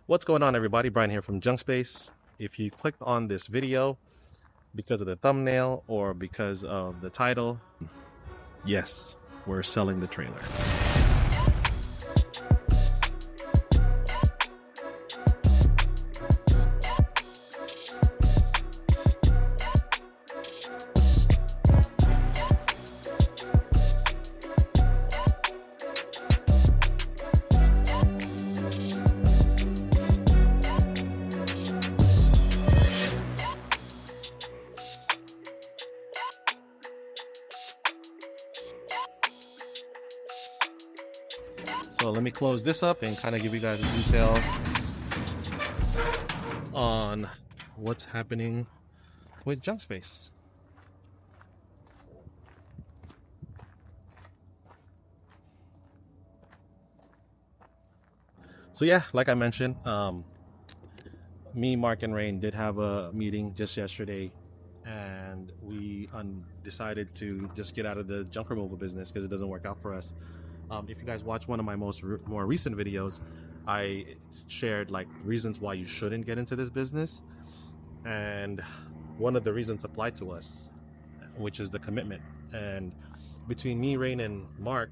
What's going on, everybody? Brian here from Junk Space. If you clicked on this video because of the thumbnail or because of the title, yes, we're selling the trailer. So let me close this up and kind of give you guys the details on what's happening with Junk Space. So yeah, like I mentioned, me, Mark, and Rain did have a meeting just yesterday, and we decided to just get out of the junk removal business because it doesn't work out for us. If you guys watch one of my more recent videos, I shared like reasons why you shouldn't get into this business, and one of the reasons applied to us, which is the commitment. And between me, Rain, and Mark,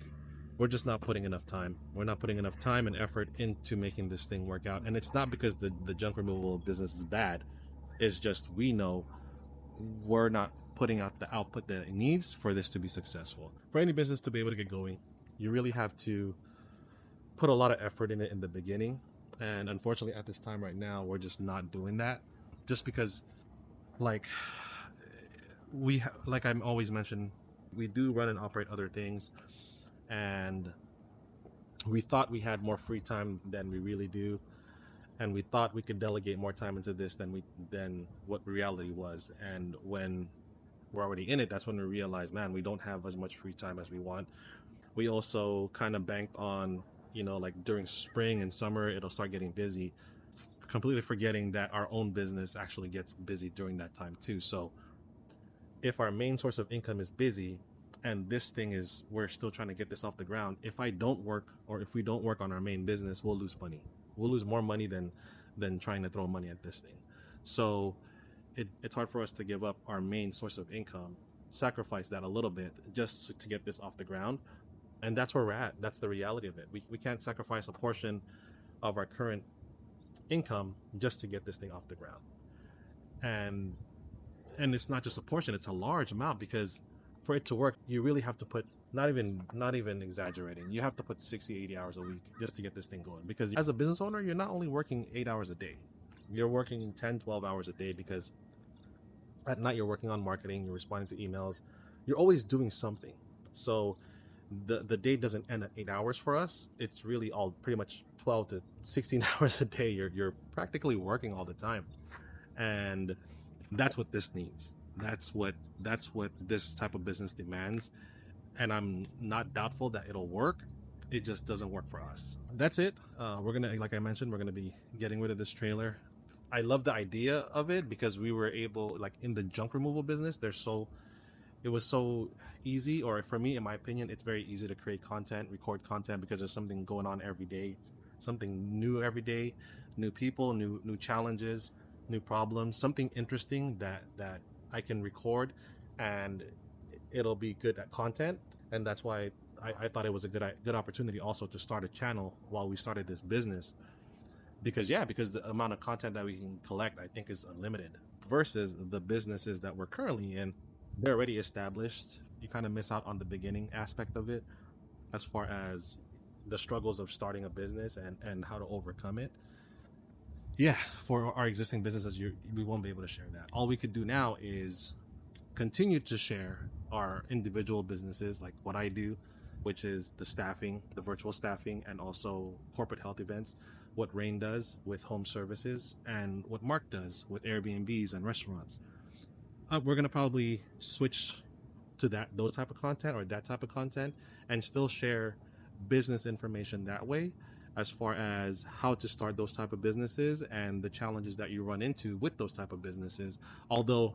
we're just not putting enough time. We're not putting enough time and effort into making this thing work out. And it's not because the junk removal business is bad. It's just we know we're not putting out the output that it needs for this to be successful. For any business to be able to get going, you really have to put a lot of effort in it in the beginning. And unfortunately, at this time right now, we're just not doing that. Just because, like, like I'm always mentioned, we do run and operate other things, and we thought we had more free time than we really do, and we thought we could delegate more time into this than what reality was. And when we're already in it, that's when we realize, man, we don't have as much free time as we want. We also kind of banked on, like during spring and summer, it'll start getting busy, completely forgetting that our own business actually gets busy during that time too. So if our main source of income is busy, and this thing is, we're still trying to get this off the ground, if I don't work, or if we don't work on our main business, we'll lose money. We'll lose more money than trying to throw money at this thing. So it's hard for us to give up our main source of income, sacrifice that a little bit just to get this off the ground. And that's where we're at. That's the reality of it. We can't sacrifice a portion of our current income just to get this thing off the ground. And it's not just a portion, it's a large amount, because for it to work, you really have to put, not even exaggerating, you have to put 60-80 hours a week just to get this thing going. Because as a business owner, you're not only working 8 hours a day, you're working 10-12 hours a day, because at night you're working on marketing, you're responding to emails, you're always doing something. So the day doesn't end at 8 hours for us. It's really all pretty much 12 to 16 hours a day. You're practically working all the time. And that's what this needs. That's what this type of business demands. And I'm not doubtful that it'll work. It just doesn't work for us. That's it. We're gonna, like I mentioned, we're gonna be getting rid of this trailer. I love the idea of it because we were able, like in the junk removal business, it was so easy, or for me, in my opinion, it's very easy to create content, record content, because there's something going on every day, something new every day, new people, new challenges, new problems, something interesting that I can record, and it'll be good at content. And that's why I thought it was a good opportunity also to start a channel while we started this business, because the amount of content that we can collect, I think, is unlimited, versus the businesses that we're currently in. They're already established. You kind of miss out on the beginning aspect of it, as far as the struggles of starting a business and how to overcome it. Yeah, for our existing businesses, we won't be able to share that. All we could do now is continue to share our individual businesses, like what I do, which is the staffing, the virtual staffing, and also corporate health events, what Rain does with home services, and what Mark does with Airbnbs and restaurants. We're gonna probably switch to those type of content, or that type of content, and still share business information that way, as far as how to start those type of businesses and the challenges that you run into with those type of businesses. Although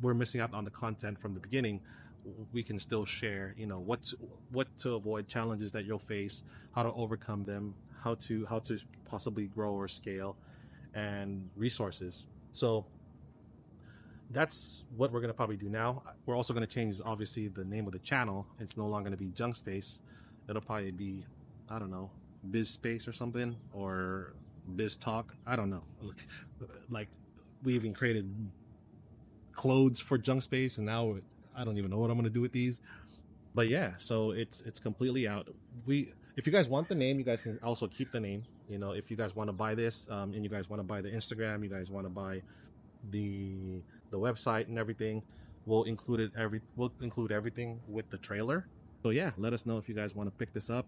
we're missing out on the content from the beginning, we can still share, what to avoid, challenges that you'll face, how to overcome them, how to possibly grow or scale, and resources. So that's what we're gonna probably do now. We're also gonna change, obviously, the name of the channel. It's no longer gonna be Junk Space. It'll probably be, I don't know, Biz Space or something, or Biz Talk. I don't know. Like, we even created clothes for Junk Space, and now I don't even know what I'm gonna do with these. But yeah, so it's completely out. If you guys want the name, you guys can also keep the name. If you guys want to buy this, and you guys want to buy the Instagram, you guys want to buy the the website and everything, we'll include everything with the trailer. So yeah, let us know if you guys want to pick this up.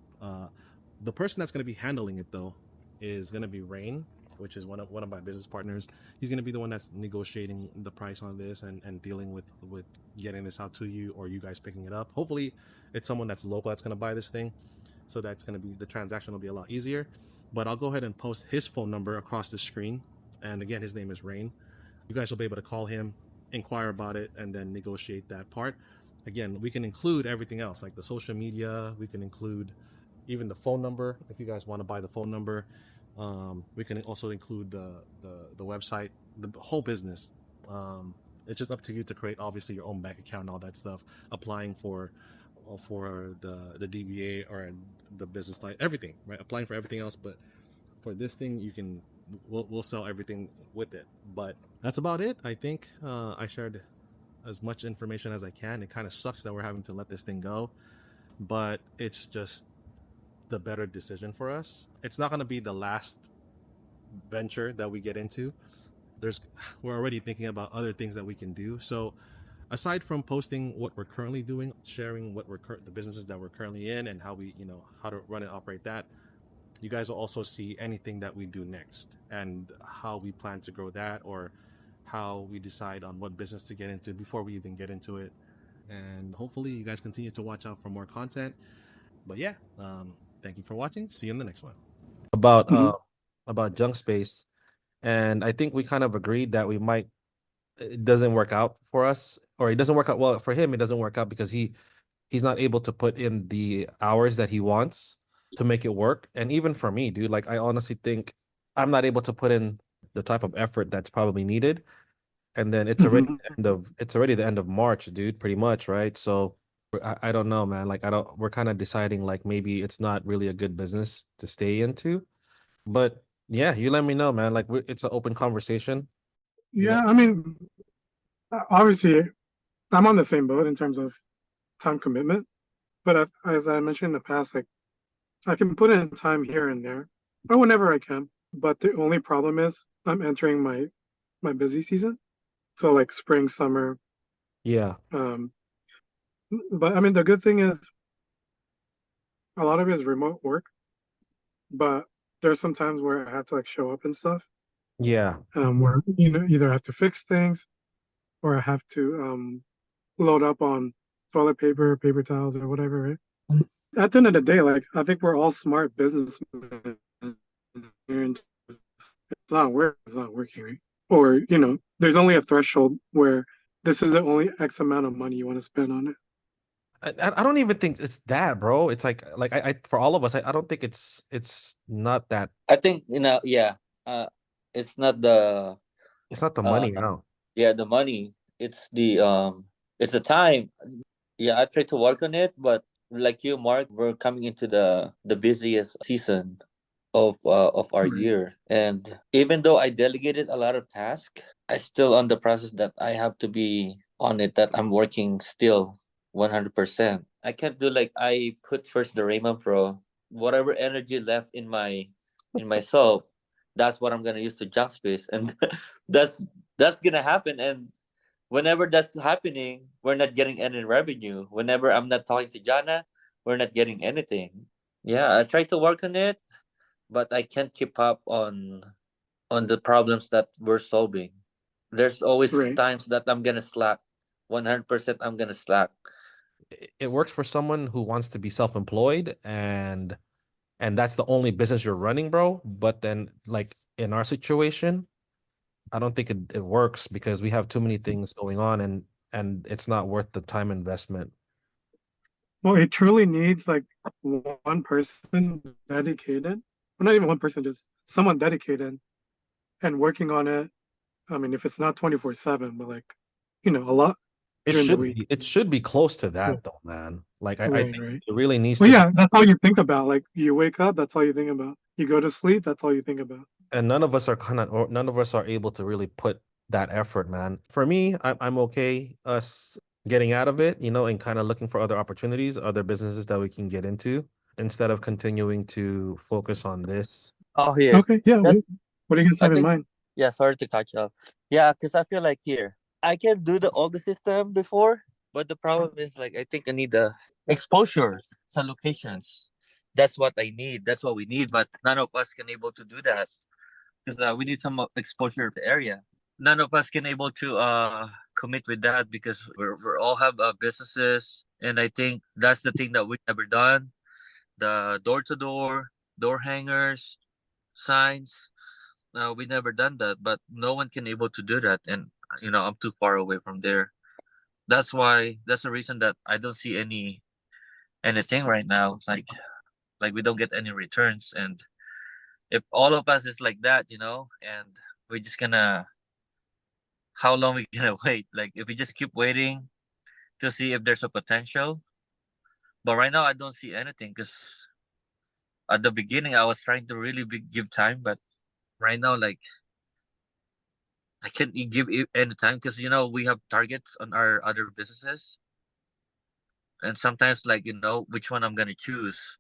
The person that's going to be handling it, though, is going to be Rain, which is one of my business partners. He's going to be the one that's negotiating the price on this, and dealing with getting this out to you, or you guys picking it up. Hopefully it's someone that's local that's going to buy this thing, so that's going to be, the transaction will be a lot easier. But I'll go ahead and post his phone number across the screen, and again, his name is Rain. You guys will be able to call him, inquire about it, and then negotiate that part. Again, we can include everything else, like the social media. We can include even the phone number if you guys want to buy the phone number. We can also include the website, the whole business. It's just up to you to create, obviously, your own bank account and all that stuff. Applying for the DBA or the business line, everything, right? Applying for everything else, but for this thing, we'll sell everything with it. But that's about it. I think I shared as much information as I can. It kind of sucks that we're having to let this thing go, but it's just the better decision for us. It's not going to be the last venture that we get into. We're already thinking about other things that we can do. So aside from posting what we're currently doing, sharing the businesses that we're currently in, and how to run and operate that, you guys will also see anything that we do next, and how we plan to grow that, or how we decide on what business to get into before we even get into it. And hopefully you guys continue to watch out for more content. But yeah, thank you for watching. See you in the next one. About Junk Space, and I think we kind of agreed that it doesn't work out for us, or it doesn't work out well for him. It doesn't work out because he's not able to put in the hours that he wants to make it work. And even for me, dude, like, I honestly think I'm not able to put in the type of effort that's probably needed. And then it's already the end of March, dude, pretty much, right? So I don't know, man. Like, we're kind of deciding, like, maybe it's not really a good business to stay into. But yeah, you let me know, man. Like, it's an open conversation. Yeah, I mean, obviously, I'm on the same boat in terms of time commitment. But as I mentioned in the past, like I can put in time here and there, or whenever I can. But the only problem is I'm entering my busy season, so like spring, summer. Yeah. Um, but I mean, the good thing is a lot of it is remote work, but there's some times where I have to like show up and stuff. Yeah. Where either I have to fix things or I have to load up on toilet paper, paper towels, or whatever, right? At the end of the day, like I think we're all smart businessmen. And it's not working, right? Or there's only a threshold where this is the only X amount of money you want to spend on it. I don't even think it's that, bro. It's like I for all of us, I don't think it's not that. I think yeah. It's not the It's not the uh money, no. yeah, the money. It's the time. Yeah, I try to work on it, but like you, Mark, we're coming into the busiest season of our Right. year, and even though I delegated a lot of tasks, I still on the process that I have to be on it. That I'm working still 100%. I can't do like I put first the Raymond Pro, whatever energy left in myself, that's what I'm gonna use to jump space, and that's gonna happen. And whenever that's happening, we're not getting any revenue. Whenever I'm not talking to Jana, we're not getting anything. Yeah, I try to work on it, but I can't keep up on the problems that we're solving. There's always Right. times that I'm gonna slack. 100% I'm gonna slack. It works for someone who wants to be self-employed, and that's the only business you're running, bro. But then, like, in our situation, I don't think it works because we have too many things going on, and it's not worth the time investment. Well, it truly needs like one person dedicated or not even one person, just someone dedicated and working on it. I mean, if it's not 24/7, but like, a lot during the week. It should be close to Yeah. that though, man. Like I Right, think right. it really needs Well, to yeah, that's all you think about. Like you wake up, that's all you think about. You go to sleep, that's all you think about. and none of us are able to really put that effort, man. For me, I'm okay us getting out of it, and kind of looking for other opportunities, other businesses that we can get into instead of continuing to focus on this. Oh, here. Okay, yeah. That's, What do you guys I have in think, mind? yeah, sorry to cut you off. Yeah, because I feel like here, I can do all the system before, but the problem is like, I think I need the exposure to locations. That's what I need. That's what we need, but none of us can able to do that because we need some exposure to the area. None of us can able to commit with that because we're all have businesses, and I think that's the thing that we never done. The door to door hangers, signs. We never done that, but no one can able to do that, and I'm too far away from there. That's the reason that I don't see anything right now. Like we don't get any returns, and if all of us is like that, and we're just gonna how long we gonna wait? Like if we just keep waiting to see if there's a potential, but right now I don't see anything because at the beginning I was trying to really give time, but right now like I can't give it any time because we have targets on our other businesses, and sometimes like which one I'm gonna choose,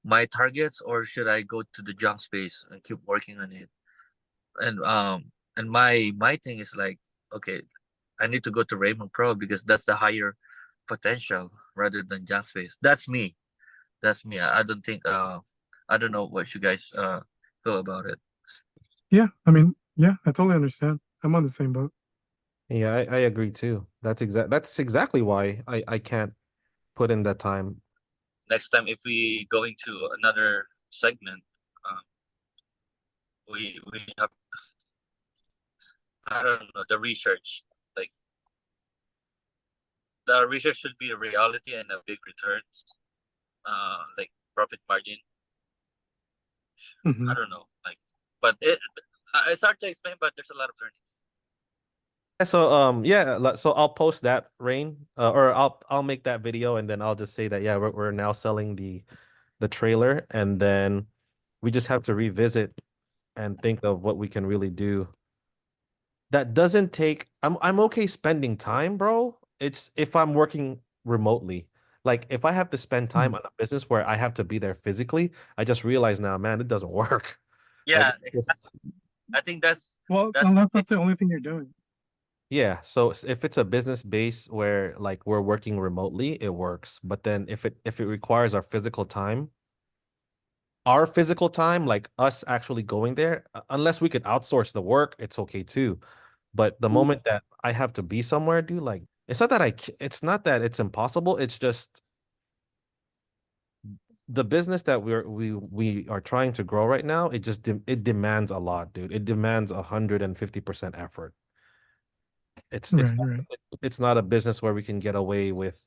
my targets or should I go to the junk space and keep working on it? And my thing is like, okay, I need to go to Raymond Pro because that's the higher potential rather than junk space. That's me. That's me. I don't think I don't know what you guys feel about it. Yeah, I mean, yeah, I totally understand. I'm on the same boat. Yeah, I agree too. That's exactly why I can't put in that time. Next time if we going to another segment, um, we have, I don't know, the research. Like the research should be a reality and a big returns. Like profit margin. I Hmm. don't know. Like, but it's hard to explain. But there's a lot of learnings. So so I'll post that, Rain, or I'll make that video and then I'll just say that, yeah, we're now selling the trailer, and then we just have to revisit and think of what we can really do. That doesn't take I'm okay spending time, bro. It's if I'm working remotely. Like if I have to spend time on a business where I have to be there physically, I just realize now, man, it doesn't work. Like Yeah, it's I think that's Well, that's unless that's the only thing you're doing. Yeah, so if it's a business base where like we're working remotely, it works. But then if it requires our physical time, like us actually going there, unless we could outsource the work, it's okay too. But the moment that I have to be somewhere, dude, like it's not that it's impossible. It's just the business that we are trying to grow right now. It demands a lot, dude. It demands 150% effort. It's it's Right, right. it's not a business where we can get away with.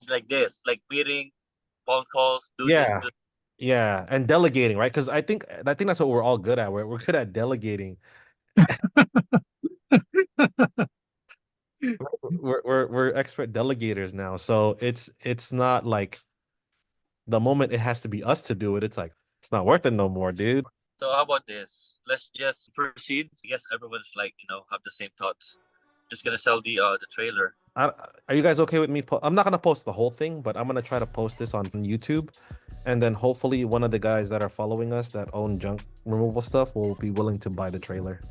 like this, like meeting, phone calls, do this, Yeah. Yeah, and delegating, right? Because I think that's what we're all good at. We're good at delegating. We're expert delegators now. So it's not like the moment it has to be us to do it, it's like it's not worth it no more, dude. So how about this? Let's just proceed. I guess everyone's like have the same thoughts. Just gonna sell the trailer. I, are you guys okay with me? I'm not gonna post the whole thing, but I'm gonna try to post this on YouTube, and then hopefully one of the guys that are following us that own junk removal stuff will be willing to buy the trailer.